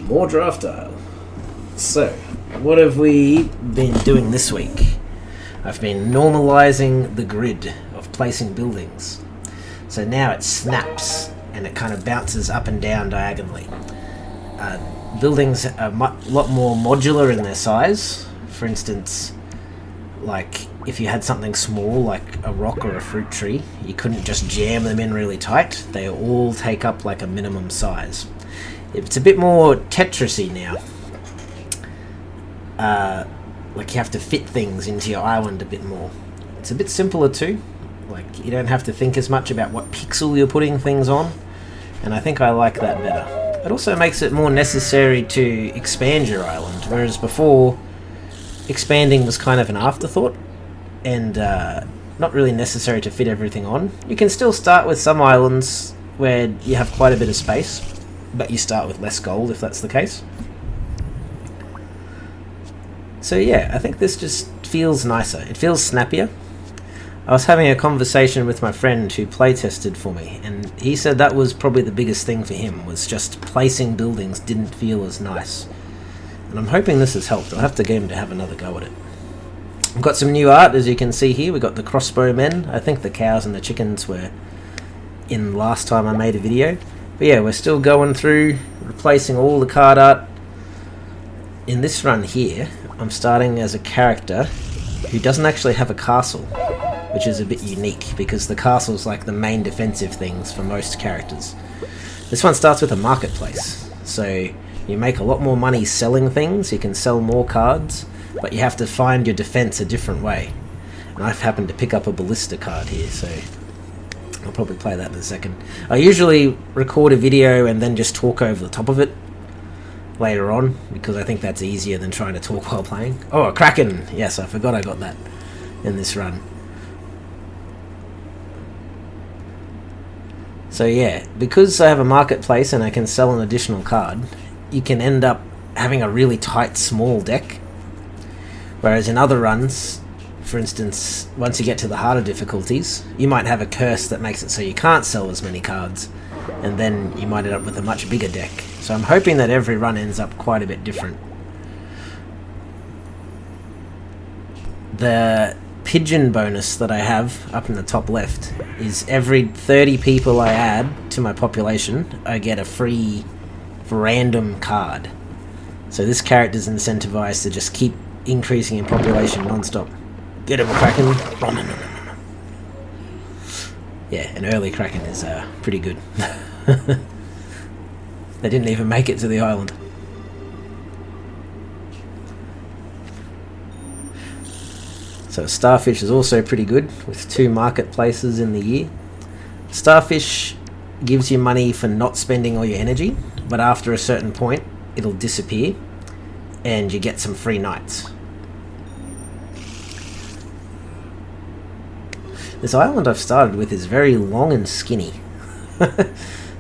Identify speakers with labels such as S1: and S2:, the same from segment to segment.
S1: More draft dial. So, what have we been doing this week? I've been normalizing the grid of placing buildings. So now it snaps and it kind of bounces up and down diagonally. Buildings are a lot more modular in their size. For instance, like if you had something small like a rock or a fruit tree, you couldn't just jam them in really tight. They all take up like a minimum size. It's a bit more Tetris-y now. Like you have to fit things into your island a bit more. It's a bit simpler too. Like you don't have to think as much about what pixel you're putting things on. And I think I like that better. It also makes it more necessary to expand your island, whereas before, expanding was kind of an afterthought and not really necessary to fit everything on. You can still start with some islands where you have quite a bit of space, but you start with less gold if that's the case. So yeah, I think this just feels nicer. It feels snappier. I was having a conversation with my friend who playtested for me, and he said that was probably the biggest thing for him, was just placing buildings didn't feel as nice. And I'm hoping this has helped. I'll have to get him to have another go at it. I've got some new art, as you can see here. We've got the crossbow men. I think the cows and the chickens were in last time I made a video. But yeah, we're still going through, replacing all the card art. In this run here, I'm starting as a character who doesn't actually have a castle, which is a bit unique because the castle's like the main defensive things for most characters. This one starts with a marketplace, so you make a lot more money selling things, you can sell more cards, but you have to find your defense a different way. And I've happened to pick up a ballista card here, so I'll probably play that in a second. I usually record a video and then just talk over the top of it later on, because I think that's easier than trying to talk while playing. Oh, a Kraken! Yes, I forgot I got that in this run. So yeah, because I have a marketplace and I can sell an additional card, you can end up having a really tight, small deck. Whereas in other runs, for instance, once you get to the harder difficulties, you might have a curse that makes it so you can't sell as many cards, and then you might end up with a much bigger deck. So I'm hoping that every run ends up quite a bit different. The pigeon bonus that I have up in the top left is every 30 people I add to my population, I get a free random card. So this character's incentivized to just keep increasing in population non-stop. Get him, Kraken! Yeah, an early Kraken is pretty good. They didn't even make it to the island. So Starfish is also pretty good, with 2 marketplaces in the year. Starfish gives you money for not spending all your energy, but after a certain point, it'll disappear, and you get some free nights. This island I've started with is very long and skinny,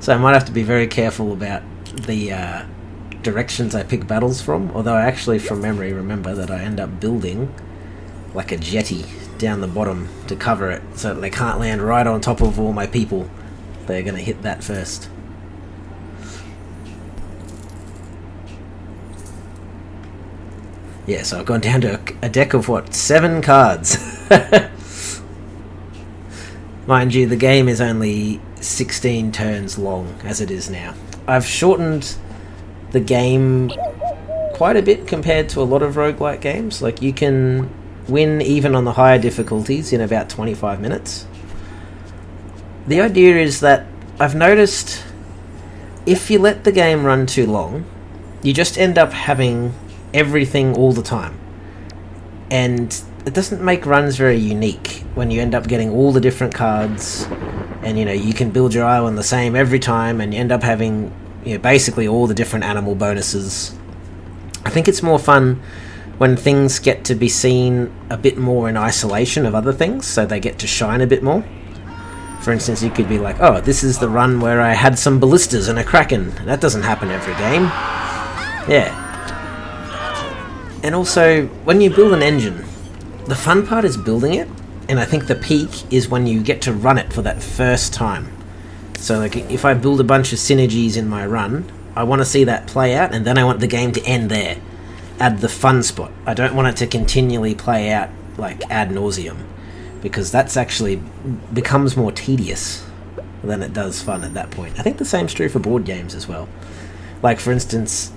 S1: so I might have to be very careful about the directions I pick battles from, although I actually from memory remember that I end up building like a jetty down the bottom to cover it so that they can't land right on top of all my people. They're going to hit that first. Yeah, so I've gone down to a deck of, 7 cards. Mind you, the game is only 16 turns long, as it is now. I've shortened the game quite a bit compared to a lot of roguelike games. Like, you can win even on the higher difficulties in about 25 minutes. The idea is that I've noticed if you let the game run too long, you just end up having everything all the time. And it doesn't make runs very unique when you end up getting all the different cards and, you can build your island the same every time and you end up having, basically all the different animal bonuses. I think it's more fun when things get to be seen a bit more in isolation of other things, so they get to shine a bit more. For instance, you could be like, oh, this is the run where I had some ballistas and a Kraken. That doesn't happen every game. Yeah. And also, when you build an engine, the fun part is building it, and I think the peak is when you get to run it for that first time. So like, if I build a bunch of synergies in my run, I want to see that play out, and then I want the game to end there. Add the fun spot. I don't want it to continually play out like ad nauseum, because that's actually becomes more tedious than it does fun at that point. I think the same's true for board games as well. Like, for instance,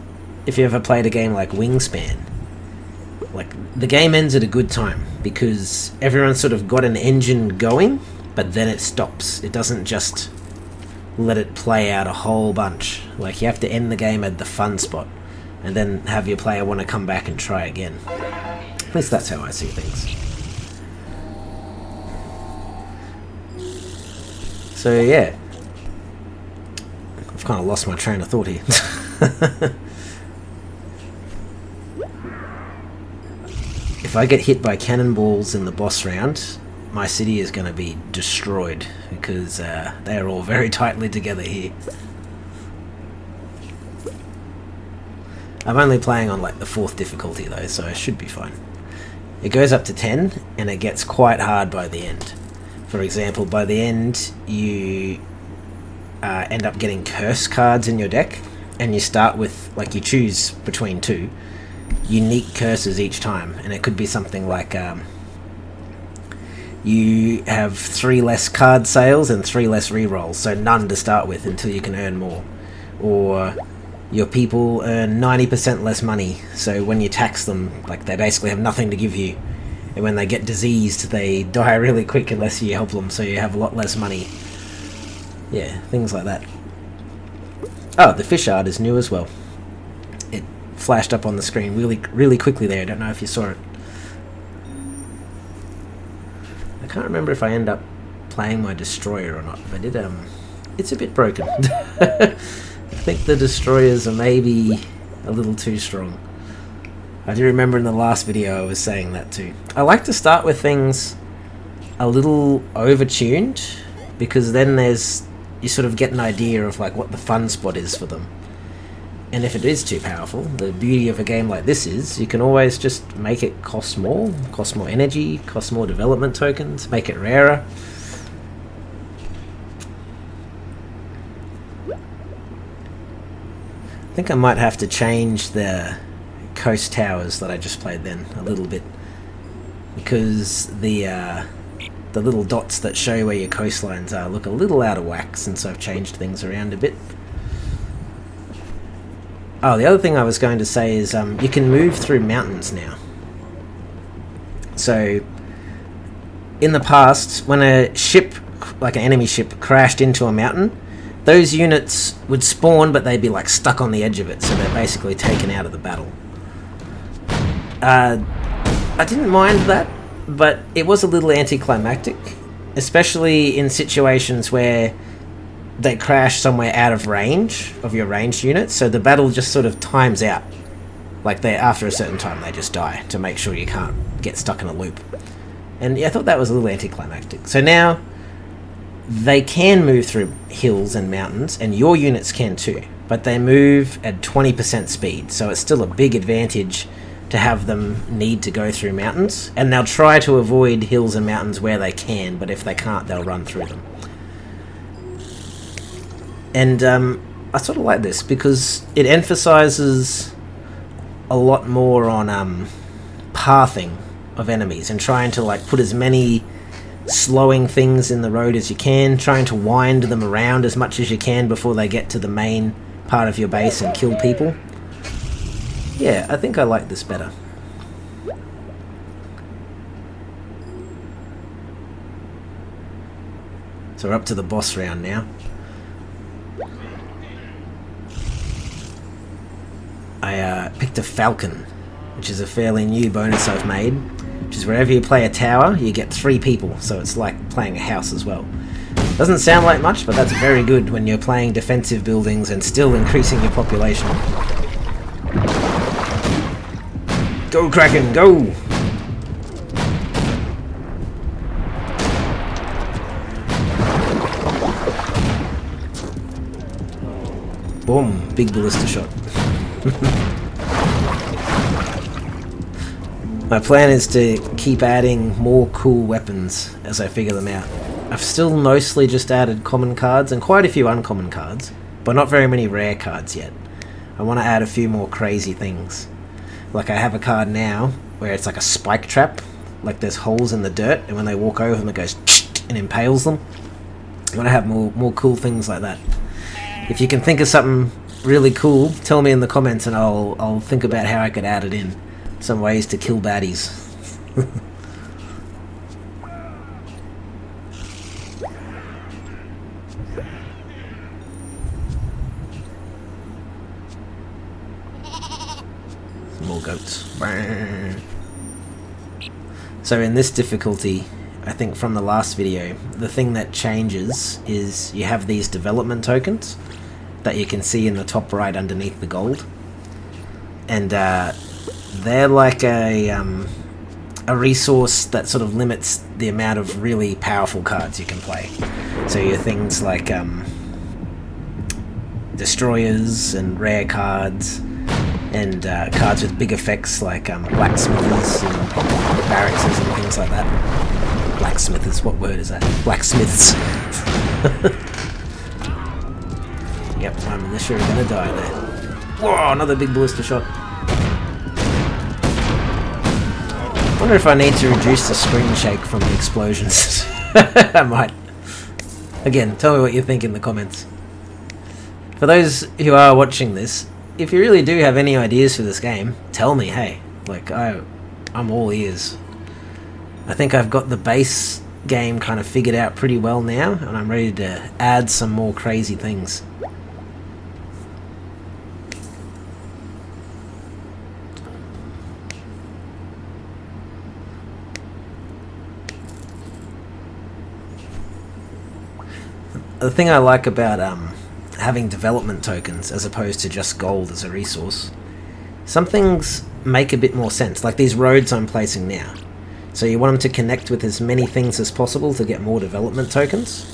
S1: if you ever played a game like Wingspan, like, the game ends at a good time because everyone's sort of got an engine going, but then it stops. It doesn't just let it play out a whole bunch. Like, you have to end the game at the fun spot and then have your player want to come back and try again. At least that's how I see things. So yeah, I've kind of lost my train of thought here. If I get hit by cannonballs in the boss round, my city is going to be destroyed, because they're all very tightly together here. I'm only playing on like the 4th difficulty though, so I should be fine. It goes up to 10, and it gets quite hard by the end. For example, by the end, you end up getting curse cards in your deck, and you start with, like, you choose between 2 unique curses each time, and it could be something like you have 3 less card sales and 3 less rerolls, so none to start with until you can earn more. Or your people earn 90% less money, so when you tax them, like, they basically have nothing to give you. And when they get diseased, they die really quick unless you help them, so you have a lot less money. Yeah, things like that. Oh, the fish art is new as well. It flashed up on the screen really quickly there. I don't know if you saw it. I can't remember if I end up playing my destroyer or not, but it's a bit broken. I think the destroyers are maybe a little too strong. I do remember in the last video I was saying that too. I like to start with things a little overtuned, because then you sort of get an idea of like what the fun spot is for them. And if it is too powerful, the beauty of a game like this is you can always just make it cost more energy, cost more development tokens, make it rarer. I think I might have to change the coast towers that I just played then a little bit, because the little dots that show where your coastlines are look a little out of whack since I've changed things around a bit. Oh, the other thing I was going to say is you can move through mountains now. So in the past, when a ship, like an enemy ship, crashed into a mountain, those units would spawn, but they'd be like stuck on the edge of it, so they're basically taken out of the battle. I didn't mind that, but it was a little anticlimactic, especially in situations where they crash somewhere out of range of your ranged units, so the battle just sort of times out. Like, after a certain time they just die, to make sure you can't get stuck in a loop. And yeah, I thought that was a little anticlimactic. So now they can move through hills and mountains, and your units can too, but they move at 20% speed, so it's still a big advantage to have them need to go through mountains, and they'll try to avoid hills and mountains where they can, but if they can't, they'll run through them. And I sort of like this because it emphasizes a lot more on pathing of enemies and trying to like put as many slowing things in the road as you can, trying to wind them around as much as you can before they get to the main part of your base and kill people. Yeah, I think I like this better. So we're up to the boss round now. I picked a falcon, which is a fairly new bonus I've made, which is wherever you play a tower, you get 3 people, so it's like playing a house as well. Doesn't sound like much, but that's very good when you're playing defensive buildings and still increasing your population. Go, Kraken, go! Boom, big ballista shot. My plan is to keep adding more cool weapons as I figure them out. I've still mostly just added common cards and quite a few uncommon cards, but not very many rare cards yet. I want to add a few more crazy things. Like I have a card now where it's like a spike trap, like there's holes in the dirt, and when they walk over them it goes and impales them. I want to have more cool things like that. If you can think of something really cool, tell me in the comments and I'll think about how I could add it in. Some ways to kill baddies. More goats. So in this difficulty, I think from the last video, the thing that changes is you have these development tokens that you can see in the top right underneath the gold. And they're like a resource that sort of limits the amount of really powerful cards you can play. So your things like destroyers and rare cards, and cards with big effects like blacksmithers and barrackses and things like that. Blacksmithers, what word is that? Blacksmiths. Yep, my militia are gonna die there. Whoa, another big ballista shot. I wonder if I need to reduce the screen shake from the explosions. I might. Again, tell me what you think in the comments. For those who are watching this, if you really do have any ideas for this game, tell me, hey. Like, I'm all ears. I think I've got the base game kind of figured out pretty well now, and I'm ready to add some more crazy things. The thing I like about having development tokens as opposed to just gold as a resource, some things make a bit more sense, like these roads I'm placing now. So you want them to connect with as many things as possible to get more development tokens.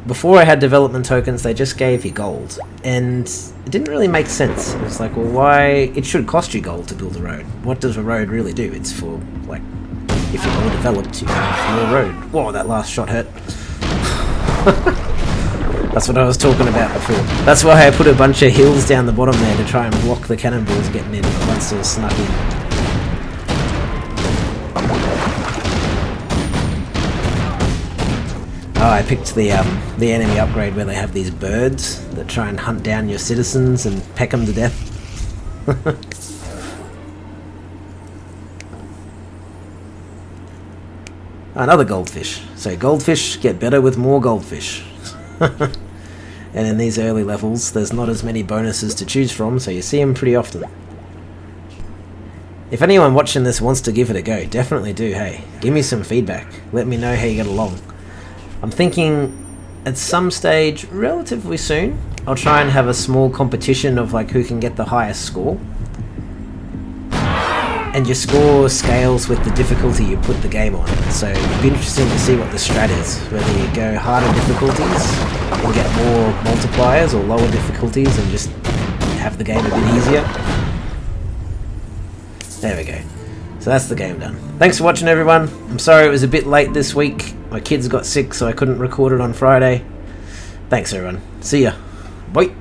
S1: Before I had development tokens, they just gave you gold, and it didn't really make sense. It was like, well, why? It should cost you gold to build a road. What does a road really do? It's for, like, if you're more developed, you have more road. Whoa, that last shot hurt. That's what I was talking about before. That's why I put a bunch of hills down the bottom there to try and block the cannonballs getting in, but once they're snuck in. Oh, I picked the enemy upgrade where they have these birds that try and hunt down your citizens and peck them to death. Another goldfish. So goldfish get better with more goldfish. And in these early levels, there's not as many bonuses to choose from, so you see them pretty often. If anyone watching this wants to give it a go, definitely do, hey. Give me some feedback. Let me know how you get along. I'm thinking at some stage, relatively soon, I'll try and have a small competition of like who can get the highest score. And your score scales with the difficulty you put the game on. So it'd be interesting to see what the strat is. Whether you go harder difficulties and get more multipliers, or lower difficulties and just have the game a bit easier. There we go. So that's the game done. Thanks for watching, everyone. I'm sorry it was a bit late this week. My kids got sick, so I couldn't record it on Friday. Thanks, everyone. See ya. Bye.